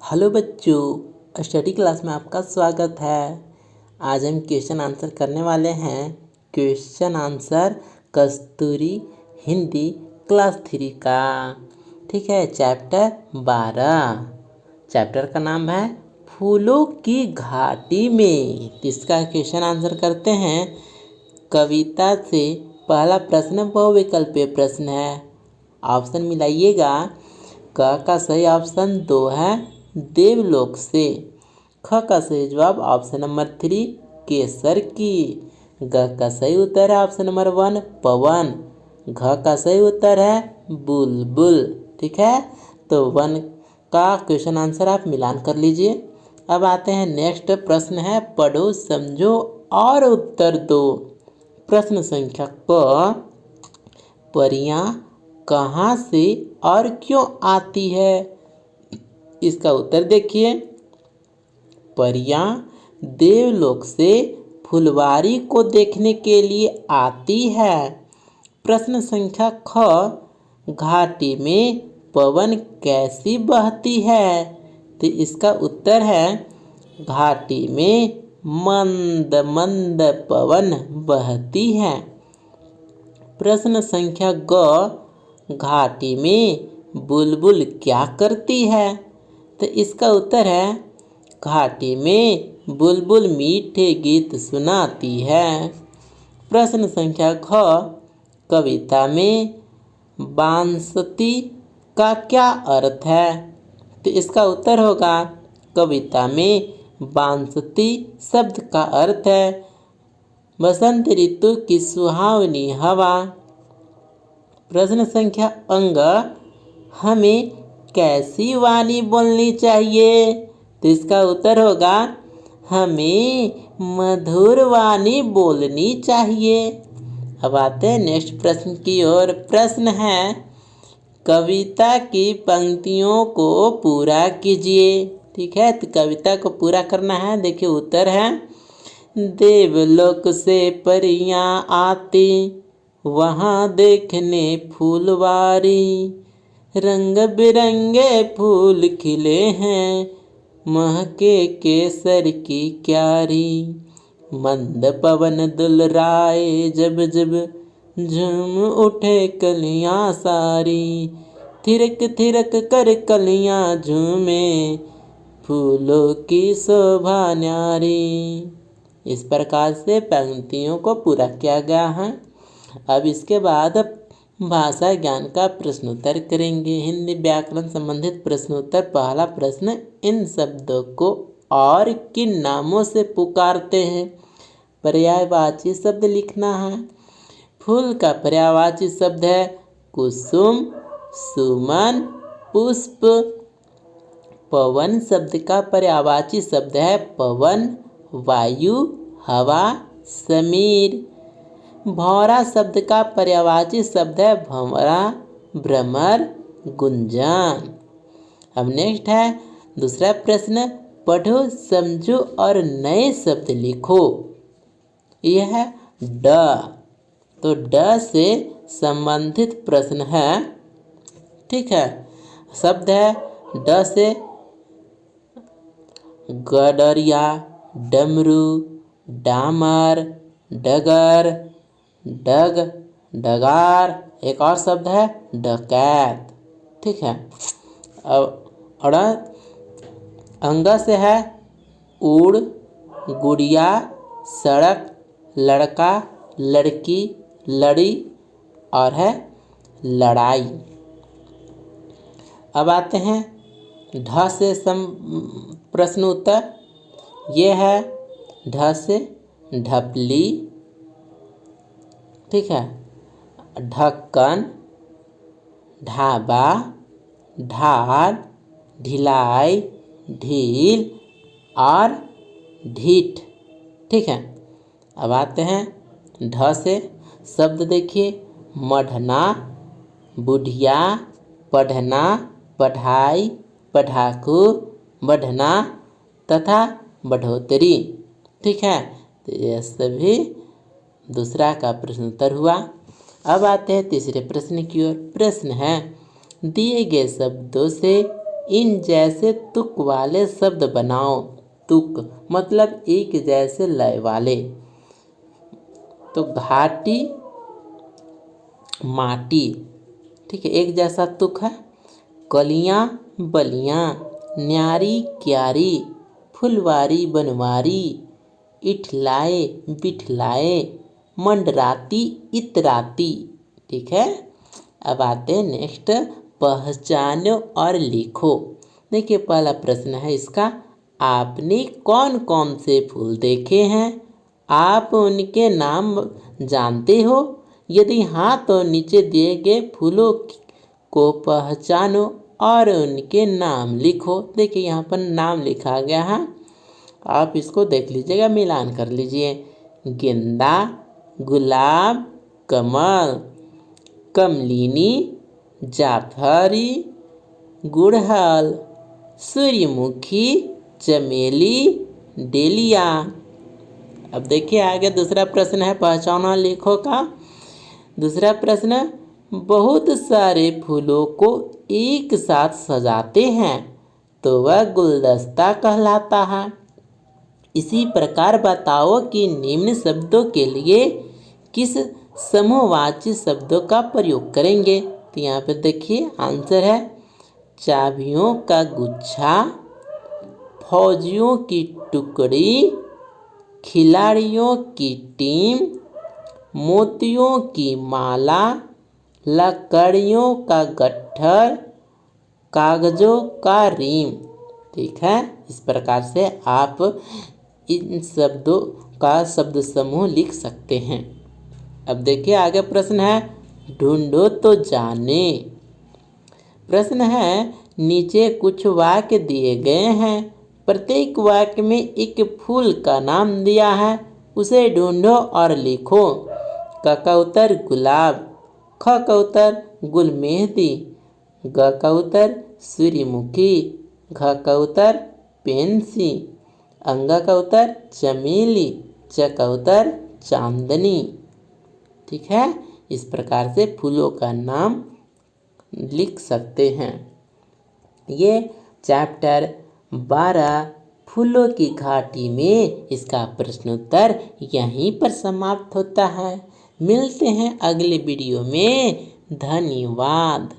Hello बच्चों, study class में आपका स्वागत है। आज हम क्वेश्चन आंसर करने वाले हैं। क्वेश्चन आंसर कस्तूरी हिंदी क्लास 3 का। ठीक है, चैप्टर 12। चैप्टर का नाम है फूलों की घाटी में। इसका क्वेश्चन आंसर करते हैं। कविता से पहला प्रश्न बहुविकल्पीय प्रश्न है। ऑप्शन मिलाइएगा। क का सही ऑप्शन 2 है, देवलोक से। ख का सही जवाब ऑप्शन नंबर 3, केसर की। ग का सही उत्तर है ऑप्शन नंबर 1, पवन। घ का सही उत्तर है बुलबुल। ठीक है, तो 1 का क्वेश्चन आंसर आप मिलान कर लीजिए। अब आते हैं नेक्स्ट प्रश्न है, पढ़ो समझो और उत्तर दो। प्रश्न संख्या क, परियां कहाँ से और क्यों आती है? इसका उत्तर देखिए। परियां देवलोक से फुलवारी को देखने के लिए आती है। प्रश्न संख्या ख, घाटी में पवन कैसी बहती है? तो इसका उत्तर है, घाटी में मंद मंद पवन बहती है। प्रश्न संख्या ग, घाटी में बुलबुल क्या करती है? तो इसका उत्तर है, घाटी में बुलबुल मीठे गीत सुनाती है। प्रश्न संख्या ख, कविता में बांसती का क्या अर्थ है? तो इसका उत्तर होगा, कविता में बांसती शब्द का अर्थ है बसंत ऋतु की सुहावनी हवा। प्रश्न संख्या अंग, हमें कैसी वाणी बोलनी चाहिए? तो इसका उत्तर होगा, हमें मधुर वाणी बोलनी चाहिए। अब आते हैं नेक्स्ट प्रश्न की ओर। प्रश्न है, कविता की पंक्तियों को पूरा कीजिए। ठीक है, तो कविता को पूरा करना है। देखिए उत्तर है, देवलोक से परियां आती, वहाँ देखने फूलवारी, रंग बिरंगे फूल खिले हैं, महके केसर की क्यारी, मंद पवन दुलराए जब जब, झूम उठे कलियां सारी, थिरक थिरक कर कलियां झूमे, फूलों की शोभा न्यारी। इस प्रकार से पंक्तियों को पूरा किया गया है। अब इसके बाद भाषा ज्ञान का प्रश्नोत्तर करेंगे। हिंदी व्याकरण संबंधित प्रश्नोत्तर। पहला प्रश्न, इन शब्दों को और किन नामों से पुकारते हैं? पर्यायवाची शब्द लिखना है। फूल का पर्यायवाची शब्द है कुसुम, सुमन, पुष्प। पवन शब्द का पर्यायवाची शब्द है पवन, वायु, हवा, समीर। भंवरा शब्द का पर्यायवाची शब्द है भंवरा, भ्रमर, गुंजन। अब नेक्स्ट है दूसरा प्रश्न, पढ़ो समझो और नए शब्द लिखो। यह है ड। तो ड से संबंधित प्रश्न है। ठीक है, शब्द है ड से गडरिया, डमरू, डामर, डगर, डग, डगार। एक और शब्द है डकैत। ठीक है, अब अंग से है उड़, गुड़िया, सड़क, लड़का, लड़की, लड़ी और है लड़ाई। अब आते हैं ढ से प्रश्न उत्तर। ये है ढ से ढपली। ठीक है, ढक्कन, ढाबा, ढाल, ढिलाई, ढील और ढीठ। ठीक है, अब आते हैं ढ से शब्द देखिए, मढ़ना, बुढ़िया, पढ़ना, पढ़ाई, पढ़ाकू, बढ़ना तथा बढ़ोतरी। ठीक है, तो यह सभी दूसरा का प्रश्न उत्तर हुआ। अब आते हैं तीसरे प्रश्न की ओर। प्रश्न है, दिए गए शब्दों से इन जैसे तुक वाले शब्द बनाओ। तुक मतलब एक जैसे लय वाले। तो घाटी, माटी, ठीक है, एक जैसा तुक है। कलियां, बलियां, न्यारी, क्यारी, फुलवारी, बनवारी, इठलाए, बिठलाए, मंडराती, इतराती। ठीक है, अब आते हैं नेक्स्ट, पहचानो और लिखो। देखिए पहला प्रश्न है इसका, आपने कौन कौन से फूल देखे हैं? आप उनके नाम जानते हो? यदि हाँ तो नीचे दिए गए फूलों को पहचानो और उनके नाम लिखो। देखिए यहाँ पर नाम लिखा गया है, आप इसको देख लीजिएगा, मिलान कर लीजिए। गेंदा, गुलाब, कमल, कमलिनी, जाफरी, गुड़हल, सूर्यमुखी, चमेली, डेलिया। अब देखिए आगे दूसरा प्रश्न है पहचानो लिखो का। दूसरा प्रश्न, बहुत सारे फूलों को एक साथ सजाते हैं तो वह गुलदस्ता कहलाता है। इसी प्रकार बताओ कि निम्न शब्दों के लिए किस समूहवाची शब्दों का प्रयोग करेंगे। तो यहाँ पे देखिए आंसर है, चाबियों का गुच्छा, फौजियों की टुकड़ी, खिलाड़ियों की टीम, मोतियों की माला, लकड़ियों का गट्ठर, कागजों का रीम। ठीक है, इस प्रकार से आप इन शब्दों का शब्द समूह लिख सकते हैं। अब देखिए आगे प्रश्न है, ढूंढो तो जाने। प्रश्न है, नीचे कुछ वाक्य दिए गए हैं, प्रत्येक वाक्य में एक फूल का नाम दिया है, उसे ढूंढो और लिखो। क का उत्तर गुलाब, ख का उत्तर गुलमेहंदी, ग का उत्तर सूर्यमुखी, घ का उत्तर पेंसी, अंग का उत्तर चमेली, च का उत्तर चांदनी। ठीक है, इस प्रकार से फूलों का नाम लिख सकते हैं। ये चैप्टर 12 फूलों की घाटी में इसका प्रश्नोत्तर यहीं पर समाप्त होता है। मिलते हैं अगले वीडियो में। धन्यवाद।